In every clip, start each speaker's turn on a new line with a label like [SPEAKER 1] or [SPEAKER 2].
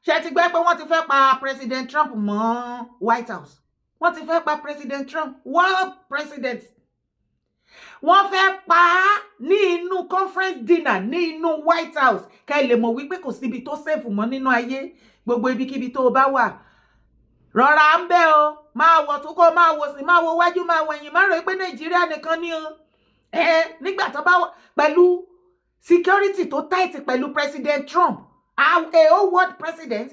[SPEAKER 1] ṣé ti gbẹ́ pé wọ́n ti fẹ́ pa President Trump mọ́ White House? Wọ́n ti fẹ́ pa President Trump, world president. Wọ́n fẹ́ pa á ní inú conference dinner ní inú White House. Kẹ́ lè mọ̀ wípé kò síbi tó safe mọ́ nínú ayé. Gbogbo ibikíbi tó bá wà. Rọra ń bẹ̀ o, máa wọ̀ tún kó máa wò sí, máa wo wájú, máa wo ẹ̀yìn, má rò pé Nàìjíríà nìkan ni o. Nígbà tó bá wà pẹ̀lú security tó tight pẹ̀lú President Trump, a whole world president,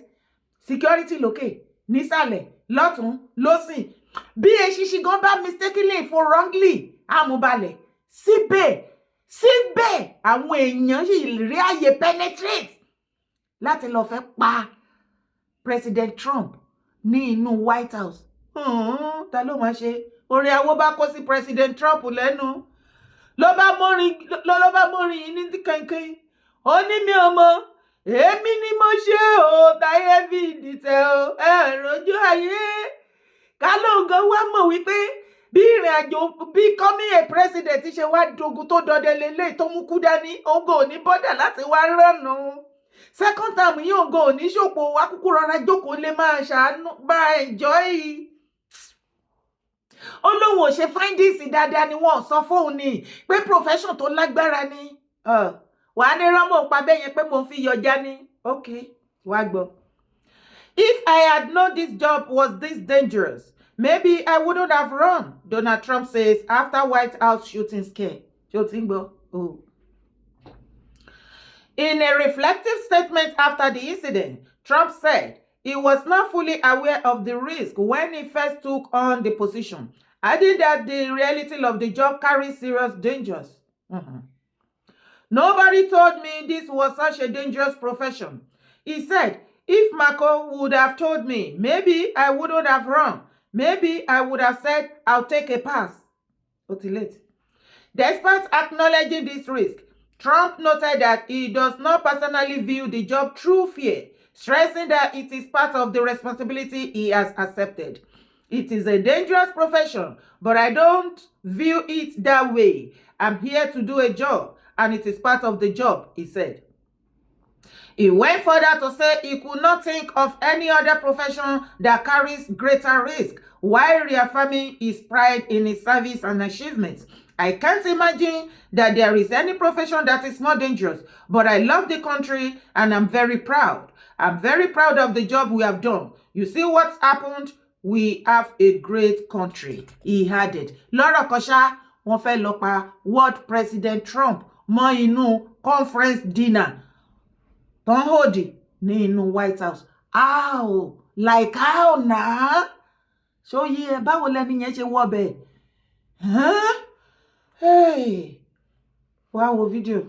[SPEAKER 1] security lókè, nísàlẹ̀, lọ́tún, lósìn. Bí eṣinṣin gan bá mistakenly for wrongly, àmúbalẹ̀. Síbẹ̀, àwọn èèyàn sì rí àyè penetrate láti lọ fẹ́ pa President Trump ní inú White House. Ta ló máa ṣe? Orí awó bá kó sí President Trump lẹ́nu. Ló bá mọ́rin ní kankan. Ó ní mi ò mọ̀, èmi ni mo ṣe o, táyé fi dìtẹ̀ o, rojú ayé. Ká ló gan wá mọ̀ wípé bí ìrìn àjò bí coming a president ṣe wá dogun tó dọdẹ lélẹ̀ tó mú kú dání, ògo ò ní bọ́dà láti wá rànù. Second time yìí ògo ò ní ṣòpò wá kúkú rọra jókòó lè máa ṣàánú bá enjoy. Ó lóun ò ṣe findings dáadáa ni wọ́n sọ fóun ni pé profession tó lágbára ni. Wà á ní rámọ̀ pa bẹ́yẹn pé mo fi yọjá ní. Okay, wá gbọ́. If I had known this job was this dangerous, maybe I wouldn't have run, Donald Trump says after White House shooting scare. In a reflective statement after the incident, Trump said he was not fully aware of the risk when he first took on the position, adding that the reality of the job carries serious dangers. Nobody told me this was such a dangerous profession. He said, if Marco would have told me, maybe I wouldn't have run. Maybe I would have said, I'll take a pass. Despite acknowledging this risk, Trump noted that he does not personally view the job through fear, stressing that it is part of the responsibility he has accepted. It is a dangerous profession, but I don't view it that way. I'm here to do a job, and it is part of the job, he said. He went further to say he could not think of any other profession that carries greater risk, while reaffirming his pride in his service and achievements. I can't imagine that there is any profession that is more dangerous, but I love the country and I'm very proud. I'm very proud of the job we have done. You see what's happened? We have a great country, he added. Lọ́rọ̀ kan ṣá, wọ́n fẹ́ lọ pa world president Trump mọ́ inú conference dinner tó ń hòdì ní inú White House. How? Like how na? So yí ẹ báwo lẹni yẹn ṣe wọ́ bẹ́ẹ̀? Hey, wá wo fídíò.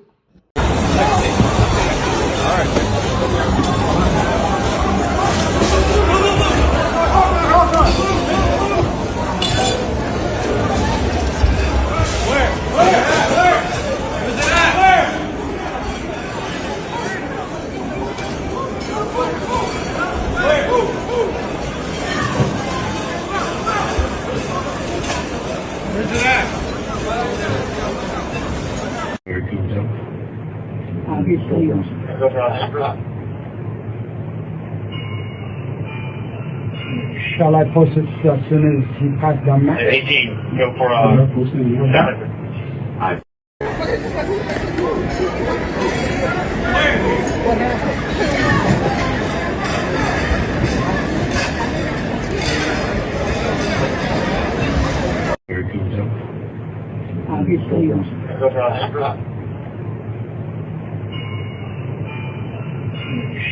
[SPEAKER 2] Shall I post it as soon as he passed down?
[SPEAKER 3] 18, go for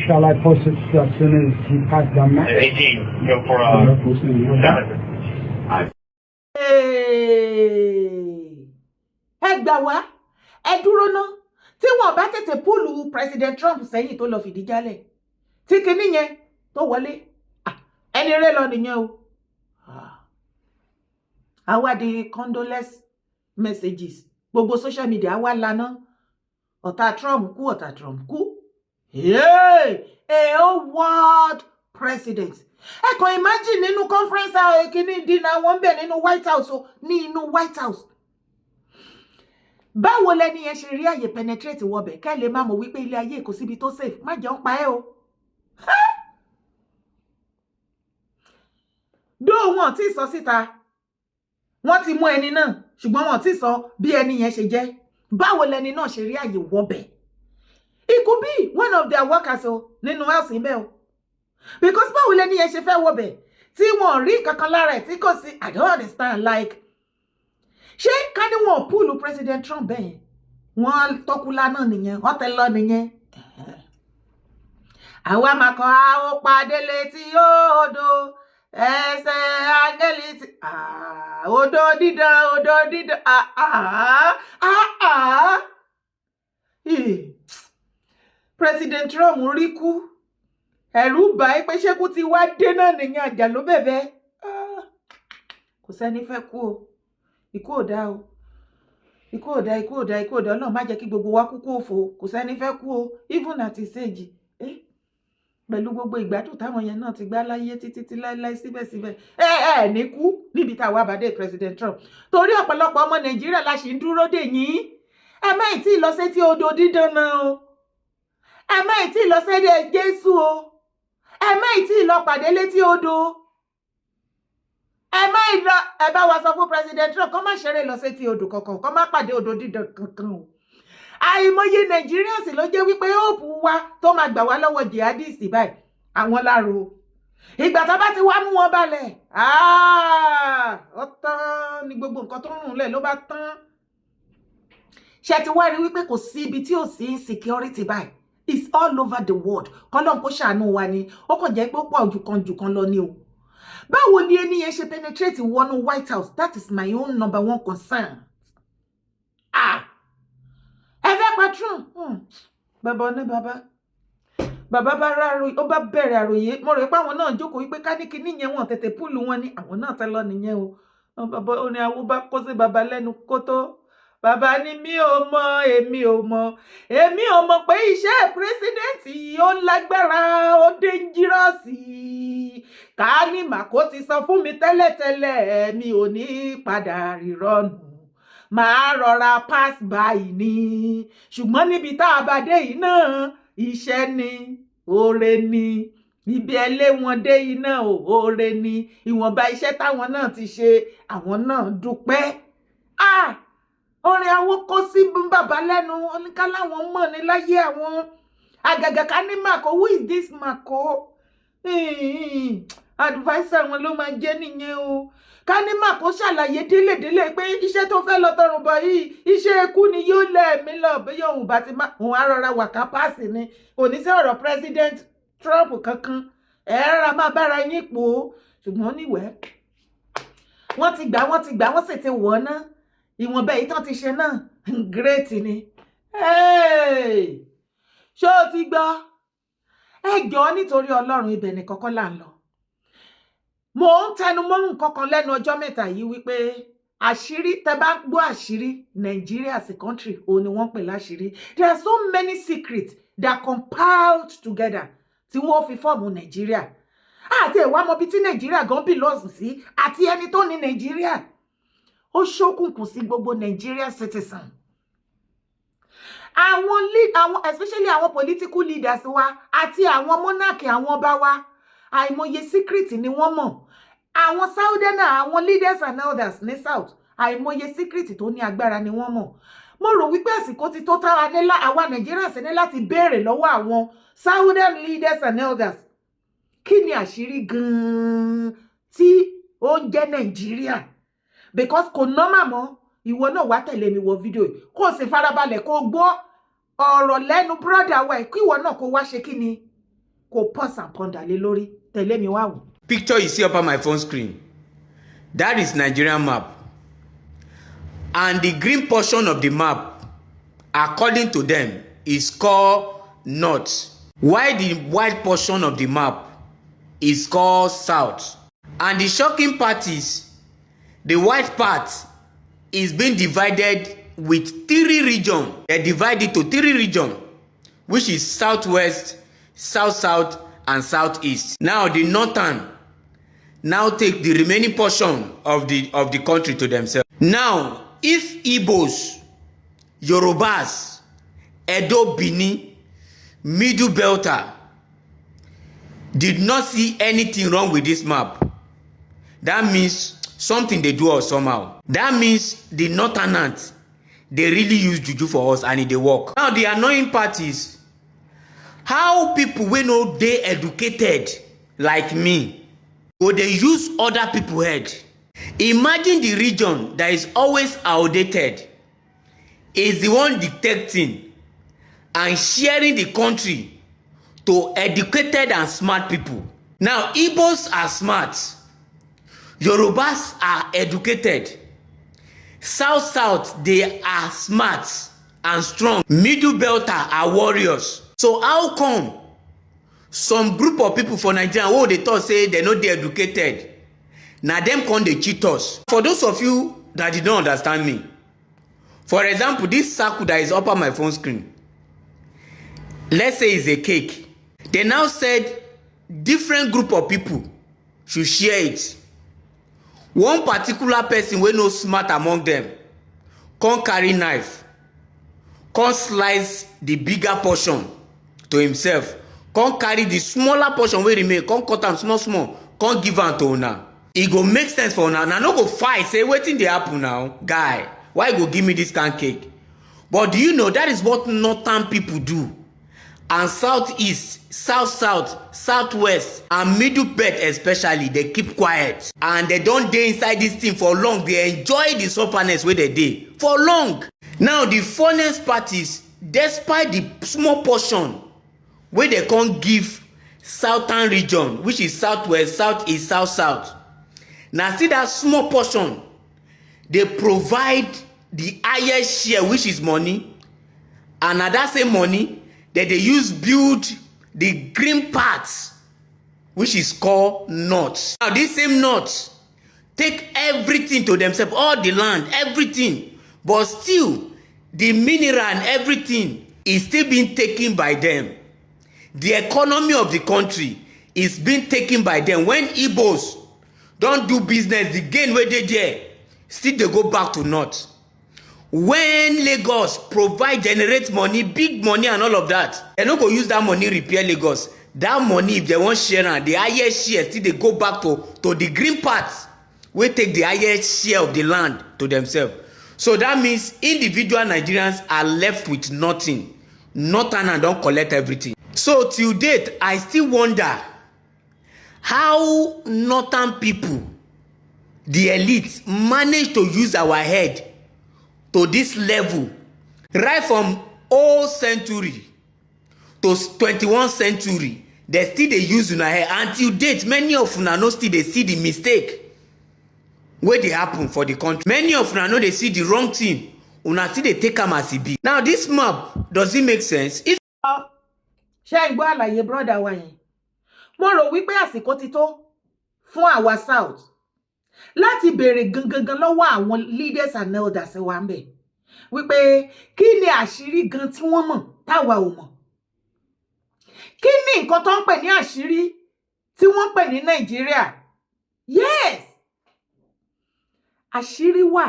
[SPEAKER 2] Shall I post it as soon as he passed down?
[SPEAKER 3] 18, go for
[SPEAKER 1] Ẹ gbà wá, ẹ dúró ná. Tí wọ́n bá tètè púùlù President Trump sẹ́yìn tó lọ fìdí jálẹ̀. Tí kinní yẹn tó wọlé. Ẹni rẹ̀ lọ nìyẹn o. Àwa di condolence messages. Gbogbo social media wá lana. Ọ̀tá Trump kú, ọ̀tá Trump kú. Hey, a whole world president. Ẹ kàn imagine nínú conference kinní dinner wọ́n bẹ̀ nínú White House o, ní inú White House. báwo lẹni yẹn ṣe rí àyè penetrate wọbẹ̀ kẹ́ lè má mọ̀ wípé ilé ayé kò síbi tó safe má jẹun pa ẹ́ o. dó wọn tí sọ síta wọ́n ti mú ẹni náà ṣùgbọ́n wọ́n ti sọ bí ẹni yẹn ṣe jẹ́ báwo lẹni náà ṣe rí àyè wọbẹ̀. It could be one of their workers o nínú house ibẹ̀ o because báwo lẹni yẹn ṣe fẹ́ wọbẹ̀ tí wọ́n rí kankan lára ẹ̀ tí kò sí I don't understand like ṣé ká ní wọn púùlù President Trump bẹ́ẹ̀ wọ́n tọ́kùlá náà nìyẹn wọ́n tẹ lọ nìyẹn. àwa máa kọ́ àwọn padé létí odò ẹsẹ̀ áńgẹ́lì tí odò dídán President Trump rí kú ẹ̀rù bà ẹ́ pé ṣékú ti wá dé náà nìyẹn àjà ló bẹ̀bẹ̀ kò sẹ́ni fẹ́ kú o ikú ò dá o ikú ò dá Ọlọ́run má jẹ́ kí gbogbo wa kú kú òfò kò sẹ́ni fẹ́ kú o even at his age pẹ̀lú gbogbo ìgbádùn táwọn yẹn náà ti gbá láyé títí láéláé síbẹ̀síbẹ̀ ní kú níbi táwa àbádé President Trump torí ọ̀pọ̀lọpọ̀ ọmọ Nàìjíríà la ṣì ń dúró dè yín ẹ má ì tí ì lọ sétí odò dídán náà o ẹ má ì tí ì lọ sédè Jésù o ẹ má ì tí ì lọ pàdé létí odò ẹ má ì lọ ẹ bá wa sọ fún President Trump kó má ṣeré lọ sétí odò kankan kó má pàdé odò dídán kankan o àìmọye Nigerians ló jẹ́ wípé hope wa tó máa gbà wá lọ́wọ́ jihadist báyìí àwọn láro ìgbà tó bá ti wá mú wọn balẹ̀ ó tán ní gbogbo nǹkan tó ń rùn lẹ̀ ló bá tán ṣe ti wá rí wípé kò sí ibi tí ò sí insecurity báyìí it's all over the world kọ́lọ́n kó ṣàánú wa ni ó kàn jẹ́ pé ó pọ̀ jù kan lọ ni o báwo ni ẹni yẹn ṣe penetrate wọnú White House that is my own number one concern. Trump bàbá ní bàbá bá ráro ó bá bẹ̀rẹ̀ àròyé mo rò pé àwọn náà jókòó wípé káníkì níyẹn wọn tètè púùlù wọn ni àwọn náà tẹ́ lọ nìyẹn o bàbá ó ní àwọn bá kó sí bàbá lẹ́nu kó tó bàbá ní èmi ò mọ̀ pé iṣẹ́ president yìí ó lágbára ó dangerous ká ní màkó ti sọ fún mi tẹ́lẹ̀tẹ́lẹ̀ mi ò ní padà rírọ́nù máa rọra pass by ni ṣùgbọ́n níbi tá a bá dé yìí náà iṣẹ́ ni oore ni ibi ẹlé wọn dé yìí náà oore ni ìwọ̀nba iṣẹ́ táwọn náà ti ṣe àwọn náà dúpẹ́ orin àwọn kó sí bàbá lẹ́nu oníkàláwọn mọ̀ ní láyé àwọn àgàgà ká ní Màkó who is this Màkó adviser wọn ló máa jẹ́ nìyẹn o ká ní Màkó ṣàlàyé délé pé iṣẹ́ tó fẹ́ lọ tọrùn bọ̀ yìí iṣẹ́ ikú ni yóò lẹ́ẹ̀mí lọ bóyá òun bá ti má òun á rọra wà ká páàsì ni kò ní sí ọ̀rọ̀ President Trump kankan ẹ̀ẹ́ra máa bára yín pò ó ṣùgbọ́n níwẹ̀ wọ́n ti gbà wọ́n sì ti wọ̀ ọ́ ná ìwọ̀nba èyí tán ti ṣe náà great ni ṣé o ti gbọ́ ẹ jọ̀ọ́ nítorí Ọlọ́run ibẹ̀ ní kọ́kọ́ là ń lọ mo ń tẹnu mọ́ nǹkan kan lẹ́nu ọjọ́ mẹ́ta yìí wípé àṣírí tẹ́ bá gbọ́ àṣírí Nigeria as a country òun ni wọ́n pè láṣírí there are so many secrets that compiled together tí wọ́n fi fọ́ọ̀mù Nigeria àti ẹ̀wà mọ́bí tí Nigeria gan belongs sí àti ẹni tó ní Nigeria ó ṣókùnkùn sí gbogbo Nigeria citizen àwọn especially àwọn political leaders wa àti àwọn monarch àwọn ọba wa àìmọye secret ni wọ́n mọ̀ àwọn Southerners àwọn leaders and elders ní South àìmọye secret tó ní agbára ni wọ́n mọ̀ mo rò wípé àsìkò ti tó táwa nílá àwa Nigerians ní láti béèrè lọ́wọ́ àwọn Southern leaders and elders kí ni àṣírí gan-an tí ó ń jẹ́ Nigeria because kò normal mọ́ ìwọ náà wá tẹ̀lé mi wọ fídíò yìí kó o sì farabalẹ̀ kó o gbọ́ ọ̀rọ̀ lẹ́nu brother wa kí ìwọ náà kó wá ṣe kí ni kó pause and ponder lé lórí tẹ̀lé mi wá wò.
[SPEAKER 4] Picture you see up on my phone screen, that is Nigerian map, and the green portion of the map according to them is called north, while the white portion of the map is called south. And the shocking part is the white part is being divided with 3 regions. They divide it to 3 regions, which is southwest, south, and southeast. Now the northern now take the remaining portion of the country to themselves. Now, if Igbos Yorubas, Edo Bini, Middle Belter did not see anything wrong with this map. That means something they do us somehow. That means the Northerners, they really use juju for us and they work. Now the annoying part is how people wey no dey educated like me go dey use other people head. Imagine the region that is always outdated is the one detecting and sharing the country to educated and smart people. Now Igbos are smart, Yorubas are educated, South they are smart and strong, Middle Belter are warriors. So how come some group of people for Nigeria who they thought say they no dey educated, na them come dey cheat us? For those of you that did not understand me, for example, this circle that is up on my phone screen, let's say it's a cake. They now said different group of people should share it. One particular person wey no smart among them come carry knife, come slice the bigger portion to himself, come carry the smaller portion wey remain, come cut am small, come give am to una. E go make sense for una. Una no go fight say wetin dey happen now, guy. Why you go give me this kind cake? But do you know that is what northern people do? And southeast, southwest, and middle belt especially, they keep quiet. And they don't dey inside this thing for long. They enjoy the sufferness where they dey for long. Now the funniest part is, despite the small portion where they can't give southern region, which is southwest, southeast, south. Now see that small portion, they provide the highest share, which is money, and na that same money that they use build the green parts, which is called north. Now this same north take everything to themselves, all the land, everything, but still the mineral and everything is still being taken by them. The economy of the country is being taken by them. When Igbos don't do business, the gain where they there, still they go back to north. When Lagos provide, generate money, big money and all of that, they no go use that money repair Lagos. That money, if they want share and the highest share, still they go back to the green parts, we take the highest share of the land to themselves. So that means individual Nigerians are left with nothing. Northern and don't collect everything. So till date, I still wonder how northern people, the elite, manage to use our head to this level, right from old century to 21st century. They still they use una head. Until date, many of una no still they see the mistake where they happen for the country. Many of una know they see the wrong thing. Una still they take am as e be. Now this map, does it make sense? If
[SPEAKER 1] ṣé ń gbọ́ àlàyé brother wa yẹn, mo rò wípé àsìkò ti tó fún àwa south láti béèrè gangan lọ́wọ́ àwọn leaders and elders wa ń bẹ̀ wípé kí ni àṣírí gan tí wọ́n mọ̀ táwa ò mọ̀. Kí ni nǹkan tó ń pè ní àṣírí tí wọ́n pè ní Nàìjíríà? Yes, àṣírí wà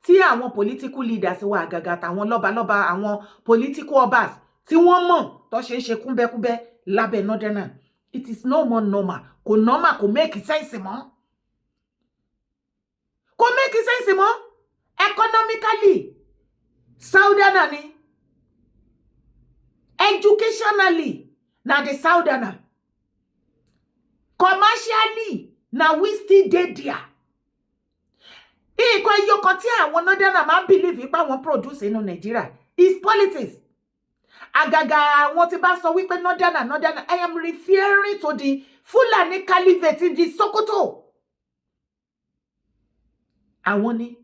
[SPEAKER 1] tí àwọn political leaders wa àgàgà àtàwọn lọ́balọ́ba, àwọn political obas tí wọ́n mọ̀ tó ṣe ń ṣe kúnbẹ́kúnbẹ́ lábẹ́ northern. It is no more normal. Kò normal, kò make sense mọ́. Kò make sense mọ́. Economically, southern ni. Educationally, na the southern. Commercially, na we still dey there. Ìkọ̀ ìyókò tí àwọn northern máa believe pé àwọn produce inú Nigeria is politics. Àgàgà àwọn tí bá sọ wípé northern, I am referring to the Fulani Caliphate in the Sokoto. Àwọn ni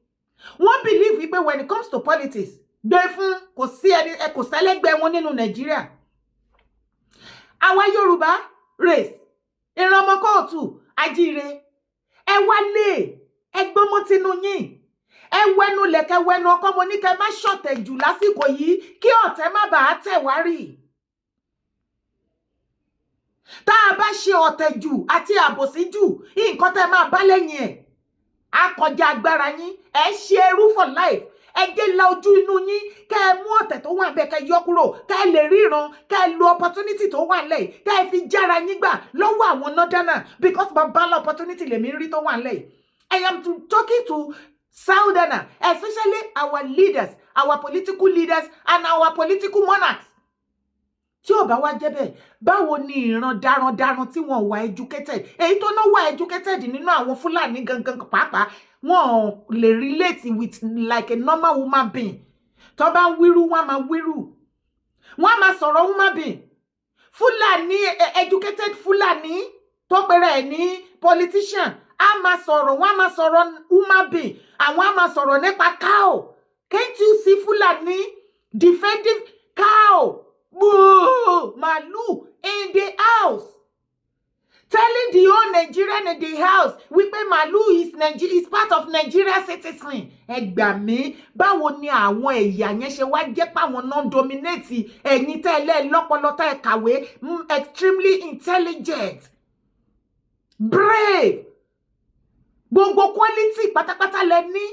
[SPEAKER 1] wọ́n believe wípé when it comes to politics, gbé fún kò sí ẹni kò sẹ́lẹ́gbẹ́ wọn nínú Nigeria. Àwa Yorùbá race, ìran ọmọ kóòtù, ajíire, ẹ wálé, ẹ gbọ́mọ tinú yín, ẹ wẹnu lẹ̀kẹ́ wẹnu ọkọ, mo ní kẹ́ má ṣọ̀tẹ̀ jù lásìkò yìí kí ọ̀tẹ̀ má bàa tẹ̀ wá rí. Tá a bá ṣe ọ̀tẹ̀ jù àti àbòsí jù, nǹkan tẹ́ máa bá lẹ́yìn ẹ̀ á kọjá agbára yín. Ẹ ṣe ẹrú for life, ẹ jẹ́ la ojú inú yín kẹ́ ẹ mú ọ̀tẹ̀ tó wà bẹ́ẹ̀ kẹ́ ẹ yọ kúrò kẹ́ ẹ lè ríran kẹ́ ẹ lo opportunity tó wà lẹ̀ kẹ́ ẹ fi jára yín gbà lọ́wọ́ àwọn northerner because babala opportunity lèmi rí tó wà lẹ̀. I am talking to southerner, especially our leaders, our political leaders and our political monarchs. Tí ó bá wá jẹ́ bẹ́ẹ̀, báwo ni ìran darandaran tí wọ́n wà educated, èyí tó náà wà educated nínú àwọn Fúlàní gangan pàápàá, wọ́n lè relate with like a normal woman being. Tó bá ń wíru, wọ́n máa wíru. Wọ́n máa sọ̀rọ̀ woman being. Fúlàní, educated Fúlàní tó pèrè ní politician, a máa sọ̀rọ̀, wọ́n máa sọ̀rọ̀ woman being, àwọn a máa sọ̀rọ̀ nípa cow. Can't you see Fúlàní defending cow? Boo! Malu in the house. Telling the whole Nigerian in the house, wípé Malu is part of Nigeria citizen. Ẹ gbà mí, báwo ni àwọn ẹ̀yà yẹn ṣe wá jẹ́ pé àwọn non-dominate ẹ̀yin tẹ́lẹ̀ lọ́pọlọ tẹ́ kàwé, extremely intelligent, brave. Gbogbo quality pátápátá lẹ ní,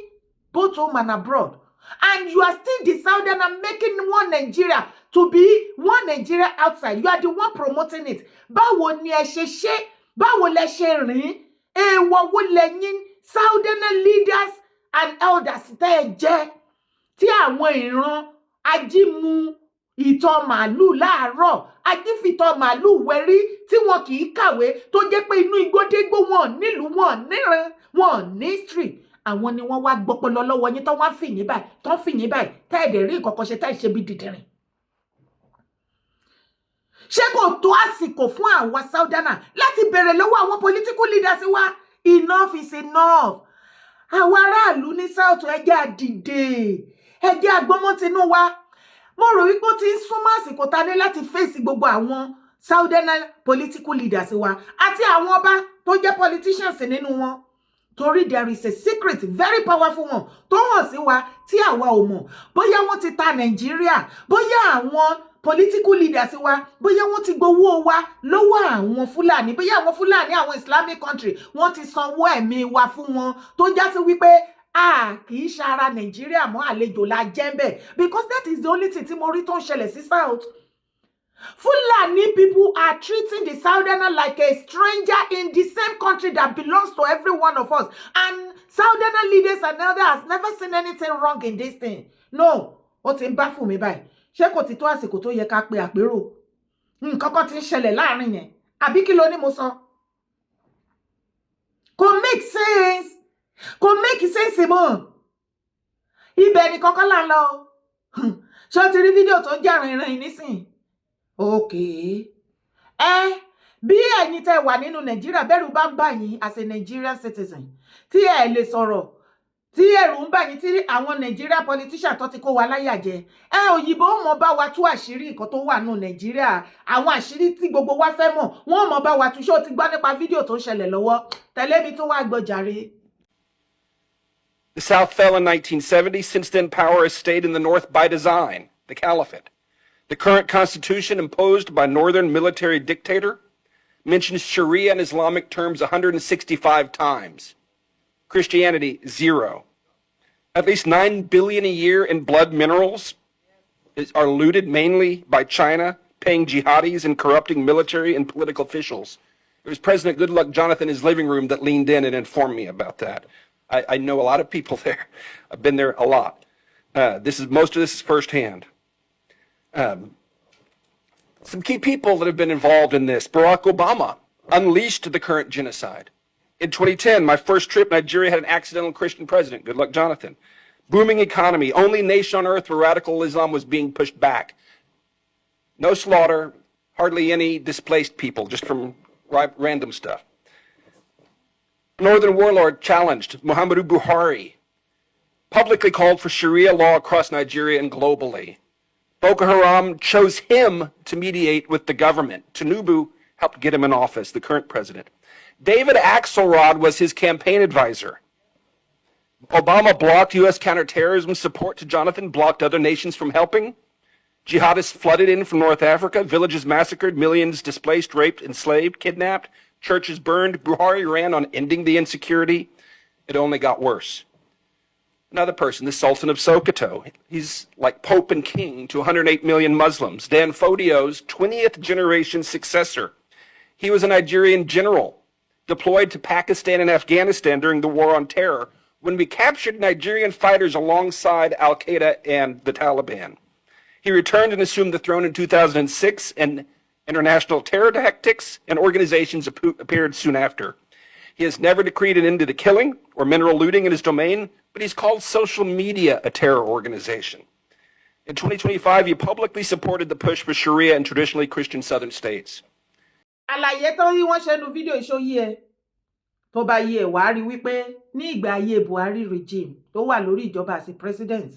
[SPEAKER 1] both home and abroad. And you are still the southerner making one Nigeria to be one Nigeria outside. You are the one promoting it. Báwo ni ẹ ṣe ṣe? Báwo lẹ ṣe rìn? Èèwọ̀ wo lẹ́yìn southerner leaders and elders tẹ́ ẹ jẹ́? Tí àwọn ìran ajímu ìtọ̀ màálù láàárọ̀, ajífìtọ̀ màálù wẹ̀rí tí wọn kì í kàwé tó jẹ́ pé inú igbódégbó wọn nílùú wọn níran wọn ní history. Àwọn ni wọ́n wá gbọ́pọlọ lọ́wọ́ yín tó wá fìyín báyìí, tó fìyín báyìí, tẹ́ ẹ̀dẹ̀ rí ìkọ̀kọ̀ ṣe tẹ́ ìṣe bí dìdìrín. Ṣé kò tó àsìkò fún àwa southerner láti bẹ̀rẹ̀ lọ́wọ́ àwọn political leaders wa? Enough is enough. Àwọn aráàlú ní south ẹjẹ́ àdìde, ẹjẹ́ àgbọ́mọ́tinú wa. Mo rò wípé ó ti ń súnmọ́ àsìkò ta ní láti fèsì gbogbo àwọn southerner political leaders wa àti àwọn ọba tó jẹ́ politicians nínú wọn. Torí there is a secret, very powerful one, tó hàn sí wa tí àwa ò mọ̀. Bóyá wọ́n ti ta Nàìjíríà, bóyá àwọn political leaders wa, bóyá wọ́n ti gbowó wa lọ́wọ́ àwọn Fúlàní, bóyá àwọn Fúlàní, àwọn Islamic country, wọ́n ti sanwó ẹ̀mí wa fún wọn tó já sí wípé kì í ṣe ara Nàìjíríà mọ́, àlejò la jẹ́ ń bẹ̀. Because that is the only thing tí mo rí tó ń ṣẹlẹ̀ sí South. Fulani people are treating the southerner like a stranger in the same country that belongs to every one of us. And southerner leaders and elders has never seen anything wrong in this thing. No, ó ti ń bá fún mi báyìí. Ṣé kò ti tó àsìkò tó yẹ ká pe àpérò? Nǹkan kan ti ń ṣẹlẹ̀ láàrin yẹn. Àbí kí ló ní mo sọ? Kò make sense. Kò make sense mọ́. Ibẹ̀ ni kọ́kọ́ là ń lọ. Ṣé o ti rí fídíò tó ń jà rìnrìn nísìnyí? Okay. Bí ẹ̀yin tẹ́ wà nínú Nàìjíríà bẹ̀rù bá ń bà yín as a Nigerian citizen, tí ẹ lè sọ̀rọ̀, tí ẹ̀rù ń bà yín tí àwọn Nigeria politician tó ti kó wa láyà jẹ, òyìnbó mọ̀ bá wa tú àṣírí nǹkan tó wà nínú Nàìjíríà, àwọn àṣírí tí gbogbo wa fẹ́ mọ̀, wọ́n mọ̀ bá wa tú. Ṣé o ti gbọ́ nípa fídíò tó ń ṣẹlẹ̀ lọ́wọ́? Tẹ̀lé mi tó wá gbọ́ jàre.
[SPEAKER 5] The South fell in 1970. Since then, power has stayed in the North by design, the caliphate. The current constitution, imposed by northern military dictator, mentions Sharia in Islamic terms 165 times. Christianity, 0. At least $9 billion a year in blood minerals are looted mainly by China, paying jihadis and corrupting military and political officials. It was President Goodluck Jonathan in his living room that leaned in and informed me about that. I know a lot of people there. I've been there a lot. Most of this is firsthand. Some key people that have been involved in this. Barack Obama unleashed the current genocide. In 2010, my first trip, Nigeria had an accidental Christian president, Goodluck Jonathan. Booming economy, only nation on earth where radical Islam was being pushed back. No slaughter, hardly any displaced people, just from random stuff. Northern warlord challenged, Muhammadu Buhari, publicly called for Sharia law across Nigeria and globally. Boko Haram chose him to mediate with the government. Tinubu helped get him in office, the current president. David Axelrod was his campaign advisor. Obama blocked U.S. counterterrorism support to Jonathan, blocked other nations from helping. Jihadists flooded in from North Africa, villages massacred, millions displaced, raped, enslaved, kidnapped, churches burned. Buhari ran on ending the insecurity. It only got worse. Another person, the Sultan of Sokoto. He's like Pope and King to 108 million Muslims. Dan Fodio's 20th generation successor. He was a Nigerian general deployed to Pakistan and Afghanistan during the War on Terror when we captured Nigerian fighters alongside Al-Qaeda and the Taliban. He returned and assumed the throne in 2006, and international terror tactics and organizations appeared soon after. He has never decreed an end to the killing or mineral looting in his domain, but he's called social media a terror organization. In 2025, he publicly supported the push for Sharia in traditionally Christian southern states.
[SPEAKER 1] Àlàyé tó yí wọ́n ṣe nu fídíò ìṣòyí ẹ tó bá yí ẹ wàá rí wípé ní ìgbà ayé Buhari regime tó wà lórí ìjọba àti president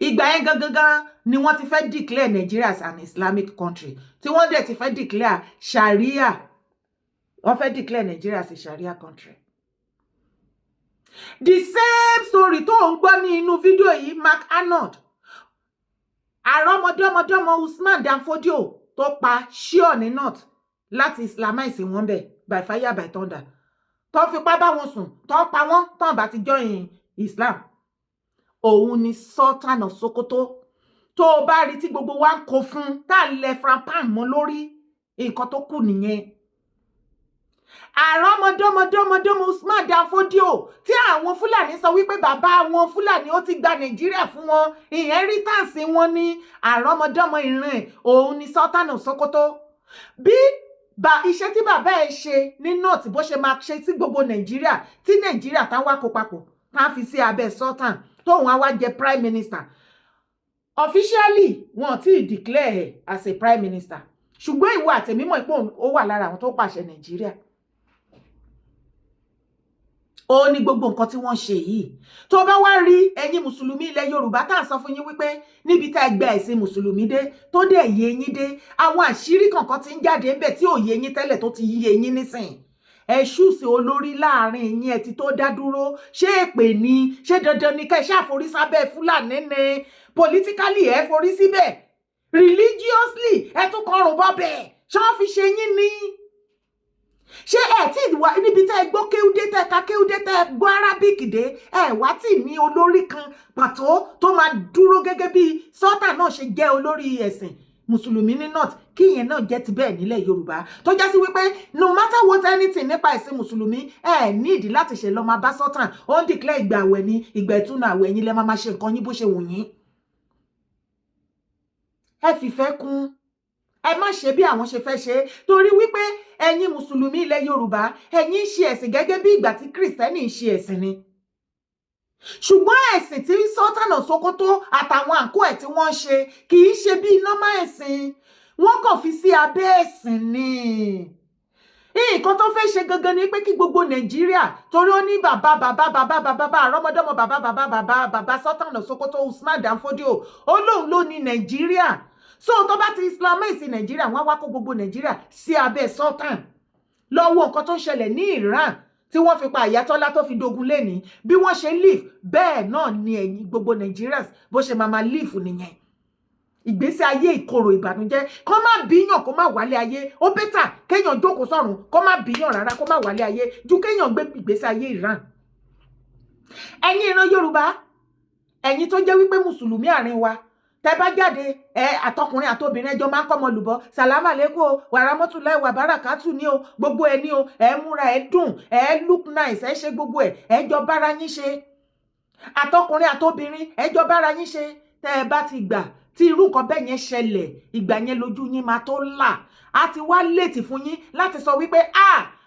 [SPEAKER 1] ìgbà yẹn gangan ni wọ́n ti fẹ́ declare Nigeria as an Islamic country tí wọ́n dẹ̀ ti fẹ́ declare Sharia. Wọ́n fẹ́ declare Nigeria as a Sharia country. The same story tó ń gbọ́ ní inú fídíò yìí, Mark Arnold, àrọ́mọdọ́mọdọ́mọ Usman Dan Fodio tó pa Shio ní North láti Islamize wọn bẹ̀ by fire by thunder. Tó fipá bá wọn sùn, tó pa wọ́n, tó bá ti join Islam. Òun ni Sultan of Sokoto. Tó bá rí tí gbogbo wa ń kó fún, tá lẹ frampam mọ́ lórí, nǹkan tó kù nìyẹn. Àrọ́mọdọ́mọdọ́mọdọ́mọ Usman Dan Fodio tí àwọn Fúlàní sọ wípé bàbá àwọn Fúlàní ó ti gba Nàìjíríà fún wọn, inheritance wọn ní àrọ́mọdọ́mọ ìran òun ni Sultan of Sokoto. Bí iṣẹ́ tí bàbá ẹ̀ ṣe ní North bó ṣe máa ṣe sí gbogbo Nàìjíríà tí Nàìjíríà tá wá kó papọ̀ tá fi sí abẹ́ Sultan tóun á wá jẹ prime minister. Officially wọn ti declare as a prime minister, ṣùgbọ́n ìwọ àtẹ̀mí mọ̀ pé ó wà lára àwọn tó pàṣẹ Nàìjíríà. Ó ní gbogbo nǹkan tí wọ́n ṣe yìí. Tó bá wá rí ẹ̀yin mùsùlùmí ilẹ̀ Yorùbá tá sọ fún yín wípé níbi tá ẹgbẹ́ ẹ̀sìn mùsùlùmí dé tó dé yé yín dé, àwọn àṣírí kankan tí ń jáde ńbẹ̀ tí ò yé yín tẹ́lẹ̀ tó ti yé yín nísìn. Ẹ ṣùsì olórí láàrin yín ẹ ti tó dá dúró. Ṣé èpè ni? Ṣé dandan ni kẹ́ ṣá forí sábẹ́ Fúlàní ni? Politically ẹ forí síbẹ̀. Religiously ẹ tún kọrùn bọ́bẹ̀. Ṣé wọ́n fi ṣe yín ni? Ṣé ẹ tí wà níbi tẹ́ ẹ gbọ́ kéwúdé tẹ́ ẹ ka kéwúdé tẹ́ ẹ gbọ́ Arabic dé ẹ wá tí ní olórí kan pàtó tó máa dúró gẹ́gẹ́ bí Sultan náà ṣe jẹ́ olórí ẹ̀sìn mùsùlùmí ní North kí ìyẹn náà jẹ́ ti bẹ́ẹ̀ nílẹ̀ Yorùbá tó já sí wípé no matter what anything nípa ẹ̀sìn mùsùlùmí ẹ nídìí láti ṣe lọ máa bá Sultan ó ń declare ìgbà àwẹ̀ ní ìgbà ìtúnu àwẹ̀ yín lẹ́ máa ṣe nǹkan yín bó ṣe wù yín. Ẹ fìfẹ́ kún. Ẹ má ṣe bí àwọn ṣe fẹ́ ṣe torí wípé ẹ̀yin mùsùlùmí ilẹ̀ Yorùbá ẹ̀yin ṣe ẹ̀sìn gẹ́gẹ́ bí ìgbà tí Kristẹni ṣe ẹ̀sìn ni. Ṣùgbọ́n ẹ̀sìn tí Sultan of Sokoto àtàwọn àǹkó ẹ̀ tí wọ́n ṣe kì í ṣe bí normal ẹ̀sìn. Wọ́n kàn fi sí abẹ́ ẹ̀sìn ni. Nǹkan tó fẹ́ ṣe gangan ni pé kí gbogbo Nàìjíríà torí ó ní bàbá àrọ́mọdọ́mọ bàbá Sultan of Sokoto Usman Dan Fodio ó lóun ló ní Nàìjíríà. So tó bá ti Islamize Nàìjíríà wọ́n wá kó gbogbo Nàìjíríà sí abẹ́ Sultan. Lọ wo nǹkan tó ń ṣẹlẹ̀ ní Iran tí wọ́n fi pa Ayatollah tó fi dogun lẹ́ni bí wọ́n ṣe live bẹ́ẹ̀ náà ni ẹ̀yin gbogbo Nigerians bó ṣe máa live nìyẹn. Ìgbésí ayé ìkorò ìbànújẹ́ kó má bíyàn kó má wálé ayé ó bẹ́tà kéèyàn jókòó sọ́run kó má bíyàn rárá kó má wálé ayé ju kéèyàn gbé ìgbésí ayé Iran. Ẹ̀yin ìran Yorùbá ẹ̀yin tó jẹ́ wípé mùsùlùmí àárín wa tẹ́ bá jáde àtọkùnrin àtobìnrin ẹjọ́ máa ń kọ́mọ lùbọ́ sàlámà lẹ́kọ́ o wàràmọ́túláì wà bárakàtù ní o gbogbo ẹ ní o ẹ múra ẹ dùn ẹ look nice ẹ ṣe gbogbo ẹ ẹjọ́ bára yín ṣe àtọkùnrin àtobìnrin ẹjọ́ bára yín ṣe tẹ́ ẹ bá ti gbà tí irú nǹkan bẹ́ẹ̀ yẹn ṣẹlẹ̀ ìgbà yẹn lójú yín máa tó là á ti wá létí fún yín láti sọ wípé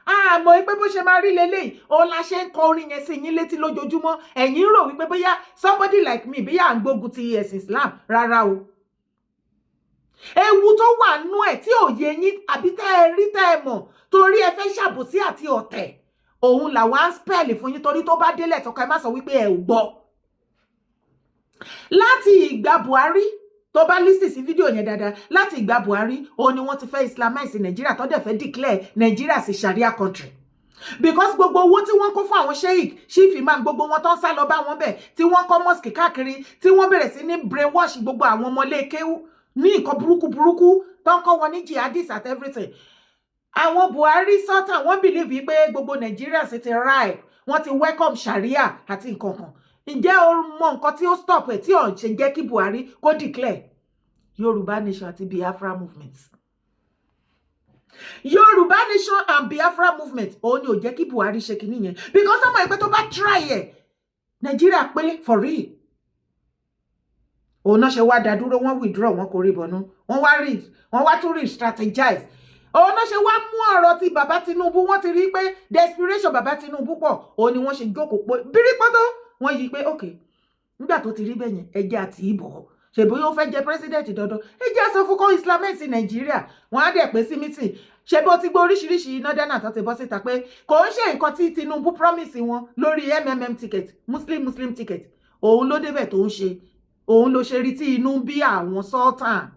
[SPEAKER 1] àmọ́ pé bó ṣe máa rí leléyìí òun la ṣe ń kọ orin yẹn sí yín létí lójoojúmọ́ ẹ̀yin rò wípé bóyá somebody like me bóyá à ń gbógun ti ẹ̀sìn Islam rárá o. Ewu tó wà nú ẹ̀ tí ò yé yín àbí tẹ́ ẹ rí tẹ́ ẹ mọ̀ torí ẹ fẹ́ ṣàbòsí àti ọ̀tẹ̀ òun làwọn á spẹ́ẹ̀lì fún yín torí tó bá délẹ̀ tọkọ ẹ má sọ wípé ẹ ò gbọ́. Láti ìgbà Buhari tó bá lísì sí fídíò yẹn dáadáa láti ìgbà Buhari òun ni wọ́n ti fẹ́ Islamize Nàìjíríà tó dẹ̀ fẹ́ declare Nàìjíríà sí Sharia country because gbogbo owó tí wọ́n kó fún àwọn sheikh chief imam gbogbo wọn tó ń sá lọ bá wọn bẹ̀ tí wọ́n kọ́ mosque káàkiri tí wọ́n bẹ̀rẹ̀ sí ní brainwash gbogbo àwọn ọmọlé kéwú ní nǹkan burúkú tó ń kọ́ wọn ní jihadis at everything. Àwọn Buhari Sultan wọ́n believe pé gbogbo Nàìjíríà sì ti ripe wọ́n ti welcome Sharia àti nǹkan kan ǹjẹ́ o mọ nǹkan tí ó stop ẹ̀ tí ò ń ṣe jẹ́ kí Buhari kó declare Yorùbá Nation àti Biafra movement? Yorùbá Nation and Biafra movement òun ni ò jẹ́ kí Buhari ṣe kinní yẹn, because ọmọ ẹgbẹ́ tó bá try ẹ̀ Nàìjíríà pé for real. Òun náà ṣe wá dá dúró, wọ́n withdraw, wọ́n kò rí bọnú, wọ́n wá tún re-strategize. Òun náà ṣe wá mú ọ̀rọ̀ ti bàbá Tinubu, wọ́n ti rí pé desperation bàbá Tinubu pọ̀, òun ni wọ́n ṣe jókòó pé bírípọ́tọ́ wọ́n yí pé ok nígbà tó ti rí bẹ́ẹ̀ yẹn ẹjẹ́ àti ìbọ̀ ṣe bóyá ó fẹ́ jẹ president dandan ẹjẹ́ àsọ fún kó Islamist Nàìjíríà, wọ́n á dẹ̀ pé sí meeting ṣe bó ti gbọ́ oríṣiríṣi iná dáná tó ti bọ́ síta pé kò ń ṣe nǹkan tí Tinubu promise wọn lórí ticket Muslim ticket òun ló débẹ̀ tó ń ṣe, òun ló ṣe rí tí inú bí àwọn Sultan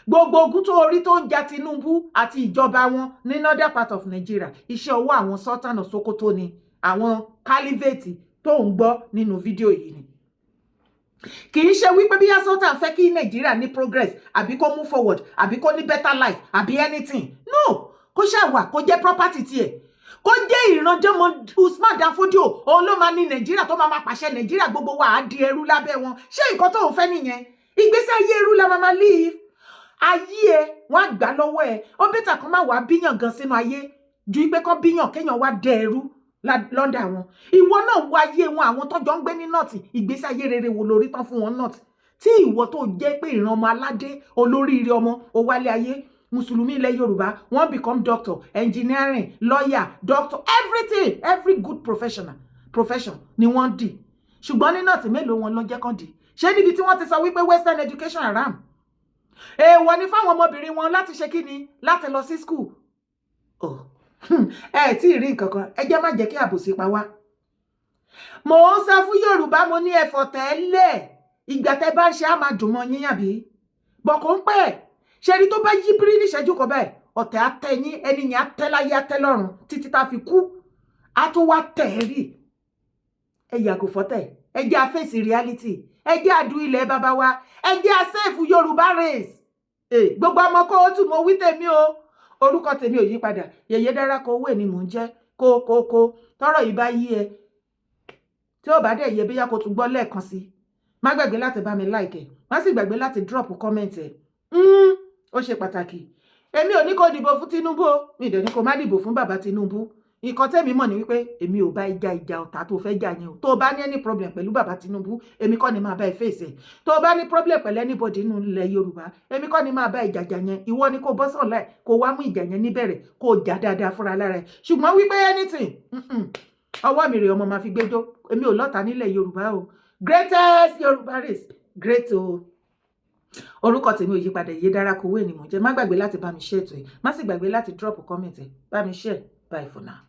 [SPEAKER 1] gbogbo ogun tó orí tó ń ja Tinubu àti ìjọba wọn ní northern part of Nigeria iṣẹ́ ọwọ́ àwọn Sultan of Sokoto ni, àwọn Caliphate tó ń gbọ́ nínú fídíò yìí ni. Kì í ṣe wípé bí Sultan fẹ́ kí Nigeria ní progress àbí kó move forward àbí kó ní better life àbí anything, no, kó ṣàwà kó jẹ́ property tiẹ̀, kó jẹ́ ìrandọ́mọ Usman Danfodio òun ló máa ní Nigeria tó máa pàṣẹ Nigeria gbogbo wa á di ẹrú lábẹ́ wọn. Ṣé nǹkan tó ń fẹ́ nìyẹn? Ìgbésí ayé ẹrú la máa live. Ayé ẹ wọ́n á gbà lọ́wọ́ ẹ, ó bẹ́tà kan máa wà bíyàn gan sínú ayé ju pé kan bíyàn kéèyàn wá dẹ ẹrú lọ́dà wọn. Ìwọ náà wo ayé wọn, àwọn tọ́jọ́ ń gbé ní north, ìgbésí ayé rere wo lórí tán fún wọn north, tí ìwọ tó jẹ́ pé ìran ọmọ aládé olóríire ọmọ ó wálé ayé. Mùsùlùmí ilẹ̀ Yorùbá wọ́n become doctor, engineering, lawyer, doctor, everything, every good profession ni wọ́n dì. Ṣùgbọ́n ní north mélòó wọn ló jẹ́ kán dì? Ṣé níbi tí wọ́n ti sọ wípé western education haram, èèwọ̀ ni fáwọn ọmọbìnrin wọn láti ṣe kí ni, láti lọ sí school? Ẹ tí ì rí nǹkan kan, ẹ jẹ́ má jẹ́ kí àbòsí pa wá. Mò ń sọ fún Yorùbá, mo ní ẹ̀fọ́ tẹ́lẹ̀ ìgbà tẹ́ bá ń ṣe á máa dùn mọ́ yín àbí bọ̀ kò ń pẹ́ ṣe rí tó bá yí bírí níṣẹ́jú kan báyìí ọ̀tẹ̀ á tẹ yín, ẹni yẹn á tẹ́ láyé á tẹ́ lọ́run títí tá fi kú, á tún wá tẹ̀ rí. Ẹ yàgò fọ́tẹ̀, ẹ jẹ́ àfẹ́sì reality, ẹ jẹ́ àdú ilẹ̀ bàbá wa, ẹ jẹ́ àsẹ́ẹ̀fù Yorùbá race. Gbogbo ọmọ kó o tún mo wí tèmi o, orúkọ tèmi ò yí padà, Yèyé Dára Kowé ni mò ń jẹ́ kó tọ́rọ̀ yìí bá yí ẹ tí ó bá dẹ̀ yẹ bóyá kó tún gbọ́ lẹ́ẹ̀kan sí, má gbàgbé láti bá mi like ẹ, má sì gbàgbé láti drop comment ẹ. Ó ṣe pàtàkì. Èmi ò ní kó dìbò fún Tinubu o, mi dẹ̀ ní kó má dìbò fún bàbá Tinubu. Nǹkan tẹ́mi mọ̀ ní wípé èmi ò bá ìjà ọ̀tá tó fẹ́ jà yẹn o. Tó bá ní any problem pẹ̀lú bàbá Tinubu, èmi kọ́ ni máa bá ẹ face ẹ̀. Tó bá ní problem pẹ̀lú anybody nínú ilẹ̀ Yorùbá, èmi kọ́ ni máa bá ìjà yẹn. Ìwọ ni kó bọ́ sọ̀lá ẹ̀, kó wá mú ìjà yẹn níbẹ̀rẹ̀, kó jà dáadáa fúnra lára ẹ̀. Ṣùgbọ́n wípé anything, ọwọ́ mi rè ọmọ máa fi gbẹ́jọ́. Èmi ò lọ́ta nílẹ̀ Yorùbá o. Greatest Yorùbá race, great o. Orúkọ tèmi ò yí padà, Yèyé Dára Kowé ni mò ń jẹ́. Má gbàgbé láti bá mi share ètò yìí. Má sì gbàgbé láti drop comment ẹ̀. Bá mi share. Bye for now.